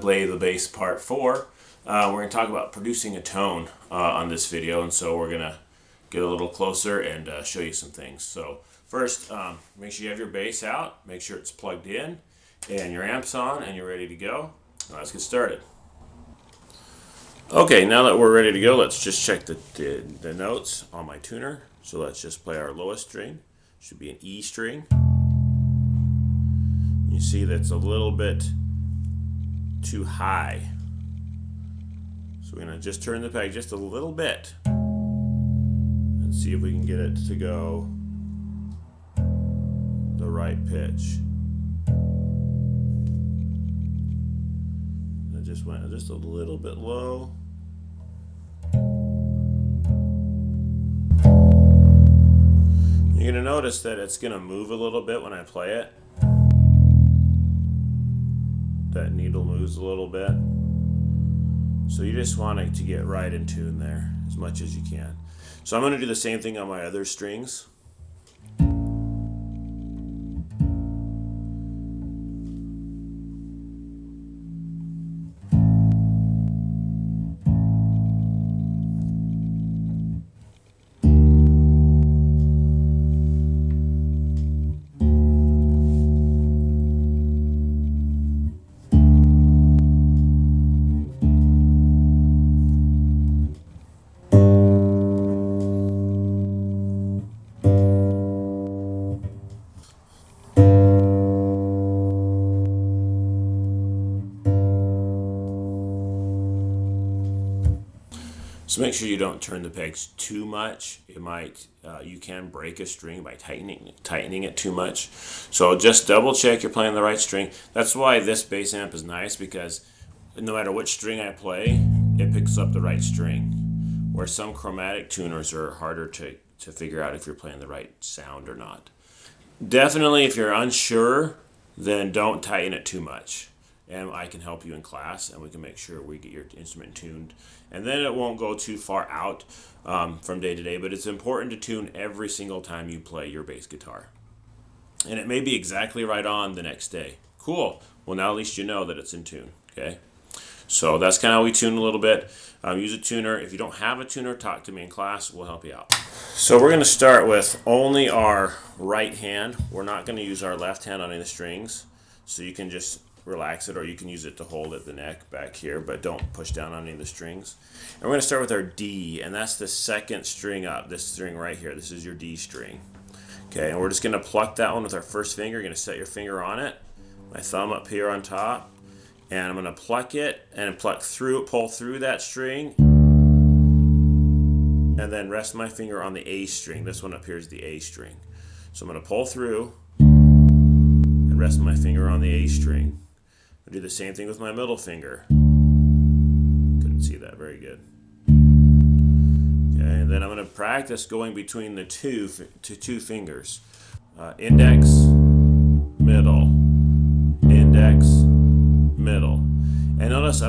Play the Bass Part 4. We're going to talk about producing a tone on this video, and so we're going to get a little closer and show you some things. So first, make sure you have your bass out, make sure it's plugged in, and your amp's on, and you're ready to go. Let's get started. Okay, now that we're ready to go, let's just check the notes on my tuner. So let's just play our lowest string. Should be an E string. You see that's a little bit too high. So we're going to just turn the peg just a little bit and see if we can get it to go the right pitch. It just went just a little bit low. You're going to notice that it's going to move a little bit when I play it. That needle moves a little bit. So you just want it to get right in tune there as much as you can. So I'm going to do the same thing on my other strings. So make sure you don't turn the pegs too much. It might you can break a string by tightening it too much. So just double check you're playing the right string. That's why this bass amp is nice, because no matter which string I play, it picks up the right string. Where some chromatic tuners are harder to figure out if you're playing the right sound or not. Definitely, if you're unsure, then don't tighten it too much. And I can help you in class, and we can make sure we get your instrument tuned. And then it won't go too far out from day to day, but it's important to tune every single time you play your bass guitar. And it may be exactly right on the next day. Cool. Well, now at least you know that it's in tune, okay? So that's kind of how we tune a little bit. Use a tuner. If you don't have a tuner, talk to me in class. We'll help you out. So we're going to start with only our right hand. We're not going to use our left hand on any of the strings. So you can just relax it, or you can use it to hold at the neck back here, but don't push down on any of the strings. And we're going to start with our D, and that's the second string up, this string right here. This is your D string. Okay, and we're just going to pluck that one with our first finger. You're going to set your finger on it, my thumb up here on top, and I'm going to pluck it and pull through that string, and then rest my finger on the A string. This one up here is the A string. So I'm going to pull through and rest my finger on the A string. I'll do the same thing with my middle finger. Couldn't see that very good. Okay, and then I'm going to practice going between the two fingers. Index, middle, index, middle. And notice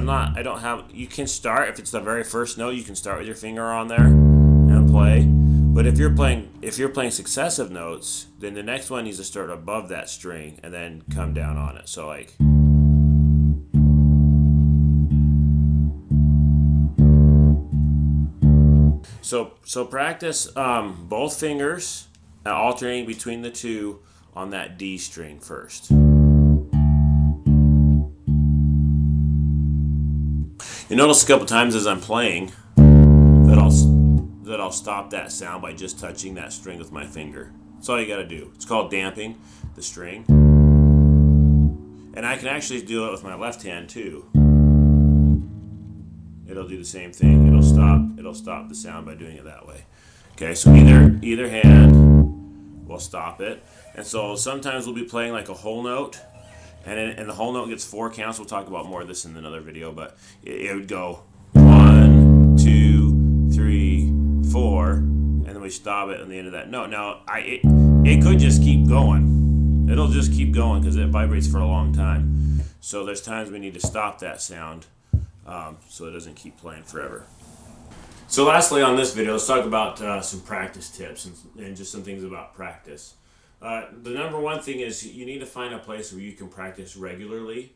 you can start, if it's the very first note, you can start with your finger on there and play. But if you're playing successive notes, then the next one needs to start above that string and then come down on it. So like, So practice both fingers alternating between the two on that D string first. You notice a couple times as I'm playing that I'll stop that sound by just touching that string with my finger. That's all you got to do. It's called damping the string. And I can actually do it with my left hand too. It'll do the same thing. It'll stop the sound by doing it that way. Okay, so either hand will stop it. And so sometimes we'll be playing like a whole note, and the whole note gets 4 counts. We'll talk about more of this in another video, but it would go 1, 2, 3, 4, and then we stop it at the end of that note. Now it could just keep going. It'll just keep going because it vibrates for a long time. So there's times we need to stop that sound so it doesn't keep playing forever. So lastly on this video, let's talk about some practice tips and just some things about practice. The number one thing is you need to find a place where you can practice regularly.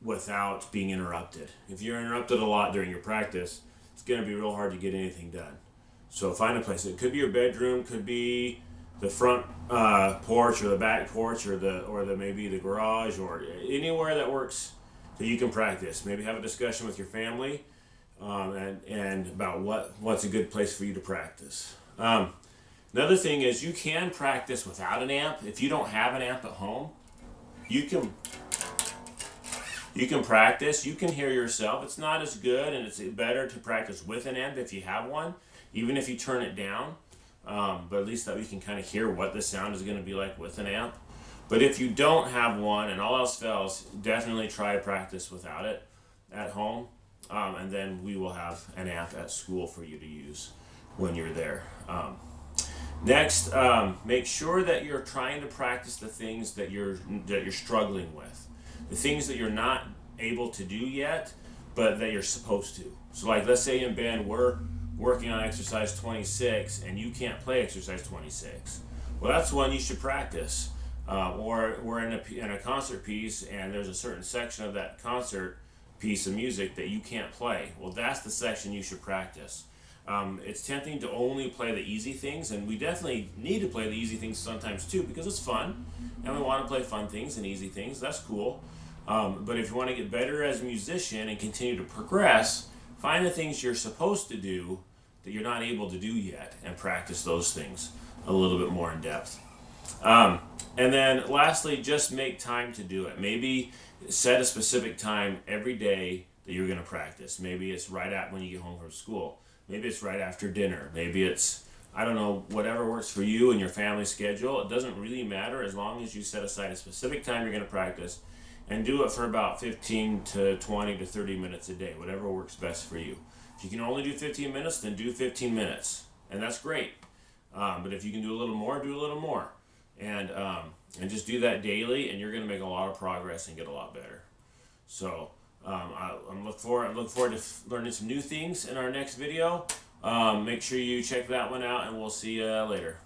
without being interrupted. If you're interrupted a lot during your practice, it's going to be real hard to get anything done. So find a place. It could be your bedroom, could be the front porch or the back porch or the maybe the garage or anywhere that works so you can practice. Maybe have a discussion with your family and about what's a good place for you to practice. Another thing is you can practice without an amp. If you don't have an amp at home, you can practice. You can hear yourself. It's not as good, and it's better to practice with an amp if you have one, even if you turn it down. But at least that you can kind of hear what the sound is going to be like with an amp. But if you don't have one and all else fails, definitely try to practice without it at home. And then we will have an amp at school for you to use when you're there. Next, make sure that you're trying to practice the things that you're struggling with, the things that you're not able to do yet, but that you're supposed to. So, like, let's say in band we're working on exercise 26, and you can't play exercise 26. Well, that's one you should practice. Or we're in a concert piece, and there's a certain section of that concert piece of music that you can't play. Well, that's the section you should practice. It's tempting to only play the easy things, and we definitely need to play the easy things sometimes too because it's fun, and we want to play fun things and easy things. That's cool. But if you want to get better as a musician and continue to progress, find the things you're supposed to do that you're not able to do yet and practice those things a little bit more in depth. And then lastly, just make time to do it. Maybe set a specific time every day that you're going to practice. Maybe it's right at when you get home from school. Maybe it's right after dinner. Maybe it's, I don't know, whatever works for you and your family schedule. It doesn't really matter as long as you set aside a specific time you're going to practice and do it for about 15 to 20 to 30 minutes a day, whatever works best for you. If you can only do 15 minutes, then do 15 minutes, and that's great. But if you can do a little more, do a little more. And just do that daily, and you're going to make a lot of progress and get a lot better. So I'm looking forward to learning some new things in our next video. Make sure you check that one out, and we'll see you later.